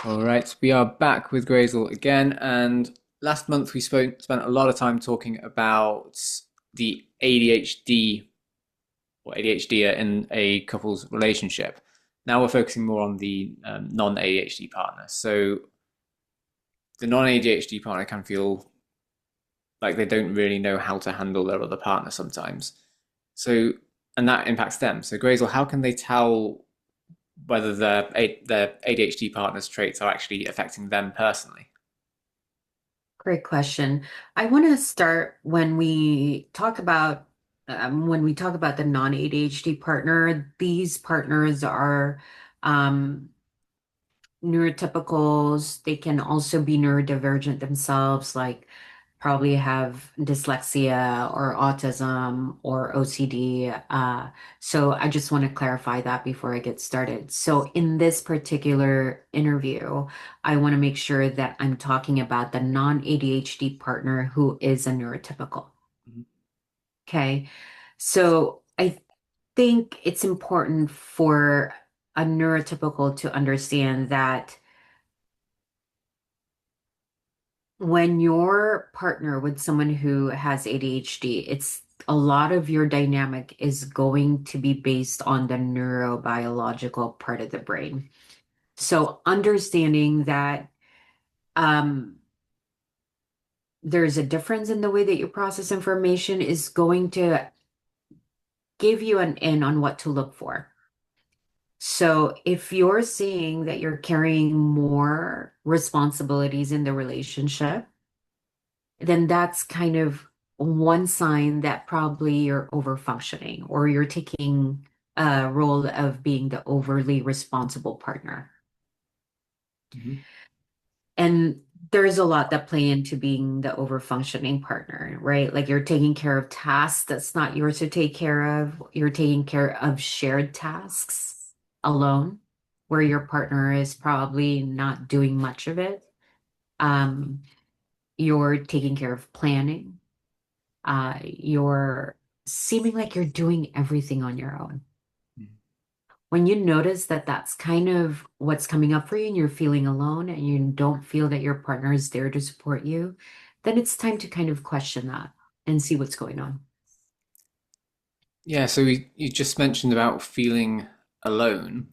All right, we are back with Grazel again, and last month we spent a lot of time talking about the ADHD or ADHD in a couple's relationship. Now we're focusing more on the non-ADHD partner. So the non-ADHD partner can feel like they don't really know how to handle their other partner sometimes. So, and that impacts them. So, Grazel, how can they tell whether their ADHD partner's traits are actually affecting them personally? Great question. I want to start when we talk about the non-ADHD partner. These partners are um, neurotypicals. They can also be neurodivergent themselves, like probably have dyslexia or autism or OCD. So I just want to clarify that before I get started. So in this particular interview, I want to make sure that I'm talking about the non-ADHD partner who is a neurotypical. Mhm. Okay. So I think it's important for a neurotypical to understand that when your partner with someone who has ADHD, it's a lot of your dynamic is going to be based on the neurobiological part of the brain. So understanding that um, there's a difference in the way that you process information is going to give you an in on what to look for. So if you're seeing that you're carrying more responsibilities in the relationship, then that's kind of one sign that probably you're over functioning or you're taking a role of being the overly responsible partner. Mhm. And there's a lot that play into being the over functioning partner, right? Like you're taking care of tasks that's not yours to take care of. You're taking care of shared tasks alone, where your partner is probably not doing much of it. Um, you're taking care of planning. You're seeming like you're doing everything on your own. Mhm. When you notice that that's kind of what's coming up for you and you're feeling alone and you don't feel that your partner is there to support you, then it's time to kind of question that and see what's going on. Yeah, so you just mentioned about feeling alone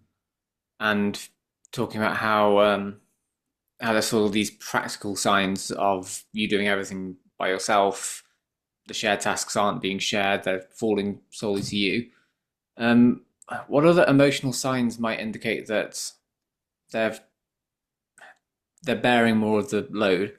and talking about how there's sort of these practical signs of you doing everything by yourself. The shared tasks aren't being shared; they're falling solely to you. Um, what other emotional signs might indicate that they're they're bearing more of the load?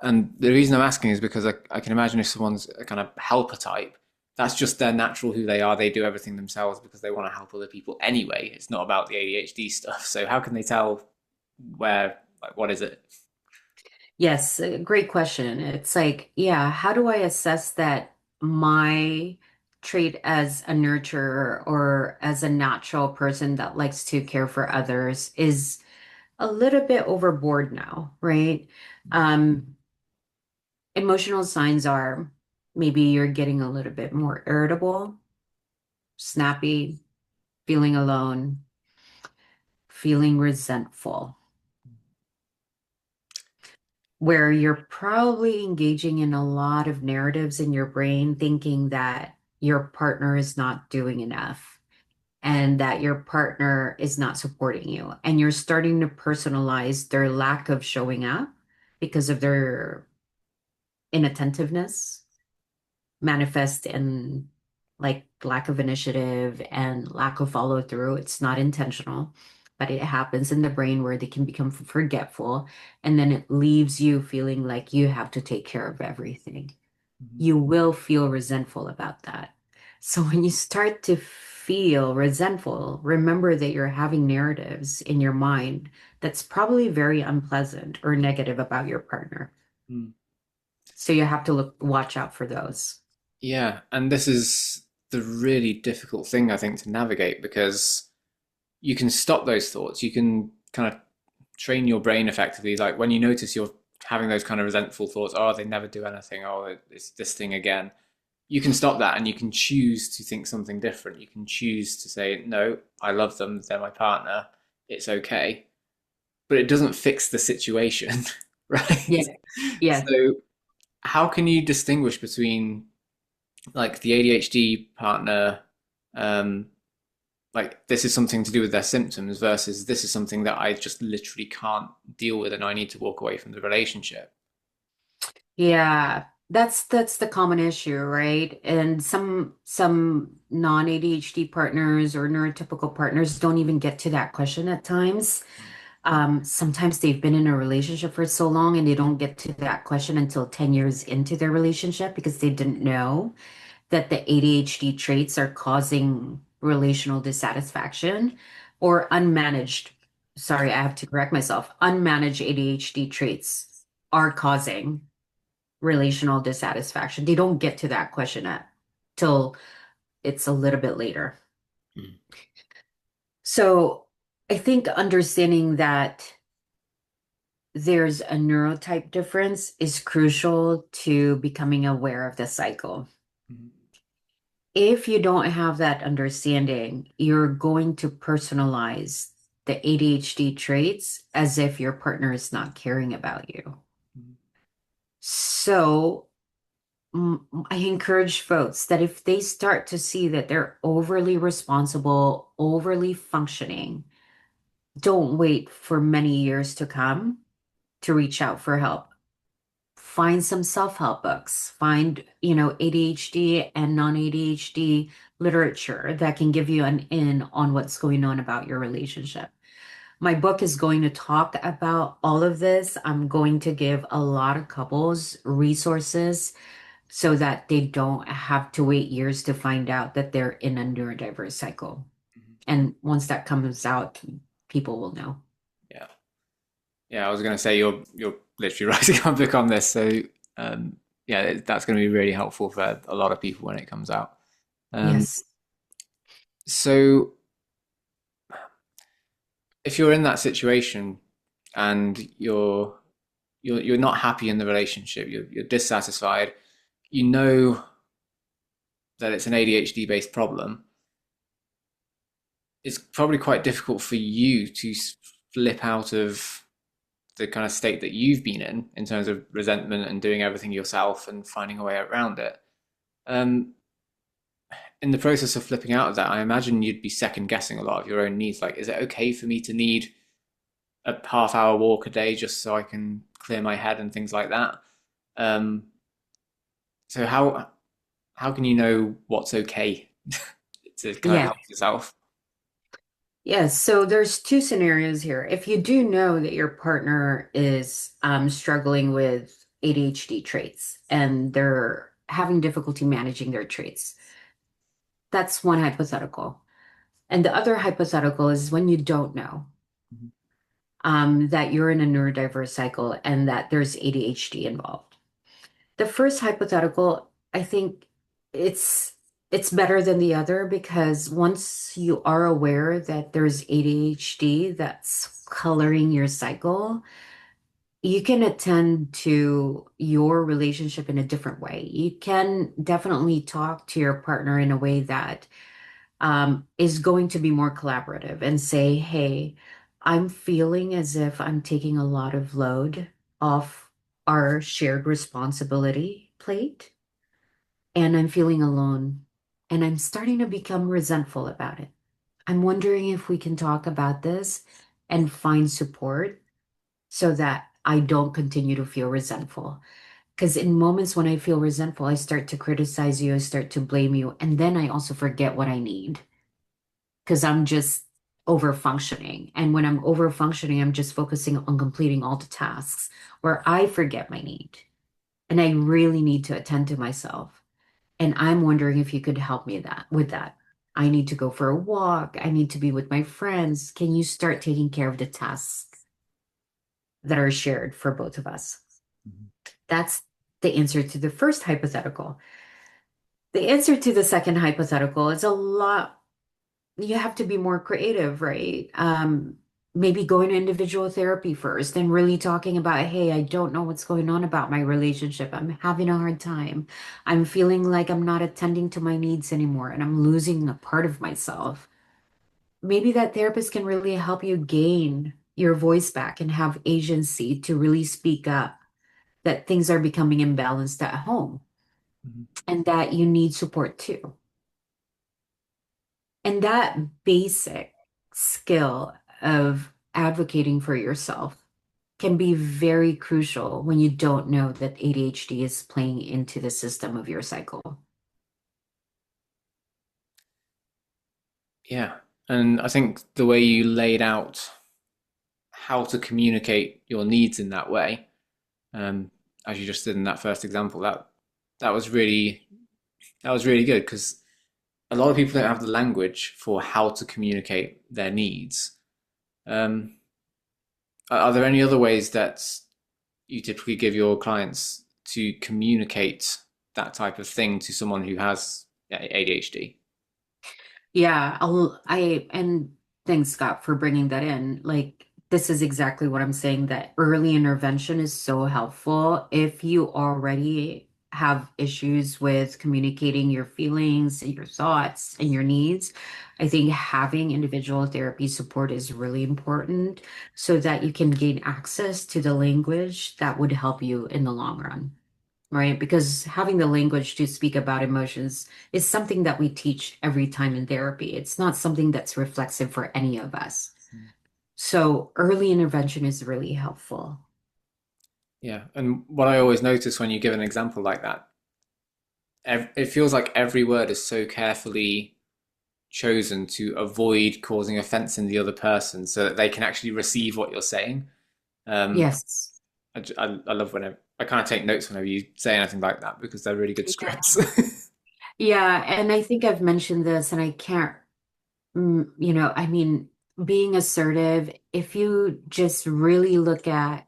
And the reason I'm asking is because I can imagine if someone's a kind of helper type, that's just their natural who they are. They do everything themselves because they want to help other people anyway. It's not about the ADHD stuff. So how can they tell where, like, what is it? Yes, great question. It's like, yeah, how do I assess that my trait as a nurturer or as a natural person that likes to care for others is a little bit overboard now, right? Um, Emotional signs are maybe you're getting a little bit more irritable, snappy, feeling alone, feeling resentful, where you're probably engaging in a lot of narratives in your brain, thinking that your partner is not doing enough and that your partner is not supporting you. And you're starting to personalize their lack of showing up because of their inattentiveness manifest in like lack of initiative and lack of follow through. It's not intentional, but it happens in the brain where they can become forgetful. And then it leaves you feeling like you have to take care of everything. Mhm. You will feel resentful about that. So when you start to feel resentful, remember that you're having narratives in your mind that's probably very unpleasant or negative about your partner. Mm. So you have to watch out for those. Yeah, and this is the really difficult thing I think to navigate because you can stop those thoughts. You can kind of train your brain effectively. Like when you notice you're having those kind of resentful thoughts, oh, they never do anything, oh, it's this thing again. You can stop that and you can choose to think something different. You can choose to say, no, I love them, they're my partner, it's okay. but it doesn't fix the situation, right? Yeah. Yeah. So how can you distinguish between like the ADHD partner, um, like this is something to do with their symptoms versus this is something that I just literally can't deal with and I need to walk away from the relationship? Yeah, that's the common issue, right? And some non-ADHD partners or neurotypical partners don't even get to that question at times. Sometimes they've been in a relationship for so long and they don't get to that question until 10 years into their relationship because they didn't know that the ADHD traits are causing relational dissatisfaction or unmanaged. Sorry, I have to correct myself. Unmanaged ADHD traits are causing relational dissatisfaction. They don't get to that question at till it's a little bit later. Mm. So I think understanding that there's a neurotype difference is crucial to becoming aware of the cycle. Mhm. If you don't have that understanding, you're going to personalize the ADHD traits as if your partner is not caring about you. Mhm. So I encourage folks that if they start to see that they're overly responsible, overly functioning, don't wait for many years to come to reach out for help. Find some self-help books. Find, ADHD and non-ADHD literature that can give you an in on what's going on about your relationship. My book is going to talk about all of this. I'm going to give a lot of couples resources so that they don't have to wait years to find out that they're in a neurodiverse cycle. Mhm. And once that comes out, people will know. Yeah. Yeah, I was going to say you're literally writing a book on this, so um, yeah, that's going to be really helpful for a lot of people when it comes out. Um, Yes. so if you're in that situation and you're not happy in the relationship, you're dissatisfied, you know that it's an ADHD based problem, it's probably quite difficult for you to flip out of the kind of state that you've been in terms of resentment and doing everything yourself and finding a way around it. Um, in the process of flipping out of that, I imagine you'd be second guessing a lot of your own needs. Like, is it okay for me to need a half hour walk a day just so I can clear my head and things like that? Um, so how can you know what's okay to kind of Yeah. help yourself? Yes. So there's two scenarios here. If you do know that your partner is struggling with ADHD traits and they're having difficulty managing their traits, that's one hypothetical. And the other hypothetical is when you don't know Mhm. that you're in a neurodiverse cycle and that there's ADHD involved. The first hypothetical, I think it's it's better than the other because once you are aware that there's ADHD that's coloring your cycle, you can attend to your relationship in a different way. You can definitely talk to your partner in a way that is going to be more collaborative and say, hey, I'm feeling as if I'm taking a lot of load off our shared responsibility plate, and I'm feeling alone, and I'm starting to become resentful about it. I'm wondering if we can talk about this and find support so that I don't continue to feel resentful. Because in moments when I feel resentful, I start to criticize you, I start to blame you, and then I also forget what I need because I'm just over functioning. And when I'm over functioning, I'm just focusing on completing all the tasks where I forget my need. And I really need to attend to myself. And I'm wondering if you could help me that with that. I need to go for a walk. I need to be with my friends. Can you start taking care of the tasks that are shared for both of us? Mhm. That's the answer to the first hypothetical. The answer to the second hypothetical is a lot. You have to be more creative, right? Maybe going to individual therapy first and really talking about, hey, I don't know what's going on about my relationship. I'm having a hard time. I'm feeling like I'm not attending to my needs anymore and I'm losing a part of myself. Maybe that therapist can really help you gain your voice back and have agency to really speak up that things are becoming imbalanced at home Mhm. and that you need support too. And that basic skill of advocating for yourself can be very crucial when you don't know that ADHD is playing into the system of your cycle. Yeah. And I think the way you laid out how to communicate your needs in that way, um, as you just did in that first example, that was really that was really good because a lot of people don't have the language for how to communicate their needs. Um, are there any other ways that you typically give your clients to communicate that type of thing to someone who has ADHD? Yeah, and thanks, Scott, for bringing that in. Like, this is exactly what I'm saying, that early intervention is so helpful. If you already have issues with communicating your feelings and your thoughts and your needs, I think having individual therapy support is really important so that you can gain access to the language that would help you in the long run, right? Because having the language to speak about emotions is something that we teach every time in therapy. It's not something that's reflexive for any of us. So early intervention is really helpful. Yeah, and what I always notice when you give an example like that, it feels like every word is so carefully chosen to avoid causing offense in the other person so that they can actually receive what you're saying. Um, Yes. I love whenever I kind of take notes whenever you say anything like that because they're really good Yeah. scripts. Yeah, and I think I've mentioned this and I can't I mean, being assertive, if you just really look at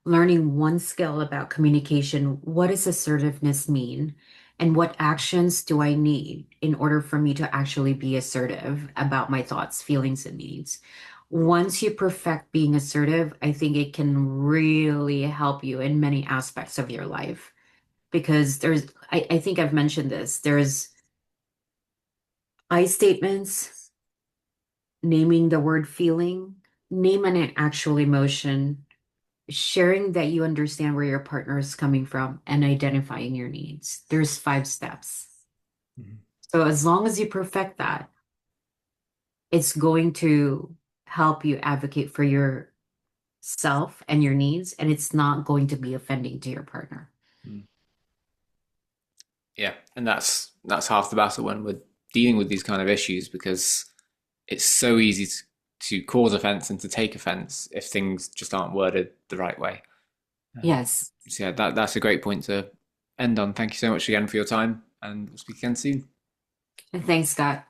learning one skill about communication, what does assertiveness mean? And what actions do I need in order for me to actually be assertive about my thoughts, feelings, and needs? Once you perfect being assertive, I think it can really help you in many aspects of your life. Because I think I've mentioned this, there's I statements, naming the word feeling, name an actual emotion, sharing that you understand where your partner is coming from, and identifying your needs. There's 5 steps. So as long as you perfect that, it's going to help you advocate for yourself and your needs, and it's not going to be offending to your partner. Yeah, and that's half the battle when we're dealing with these kind of issues because it's so easy to cause offense and to take offense if things just aren't worded the right way. Um, Yes. so yeah, that's a great point to end on. Thank you so much again for your time, and we'll speak again soon. Thanks, Scott.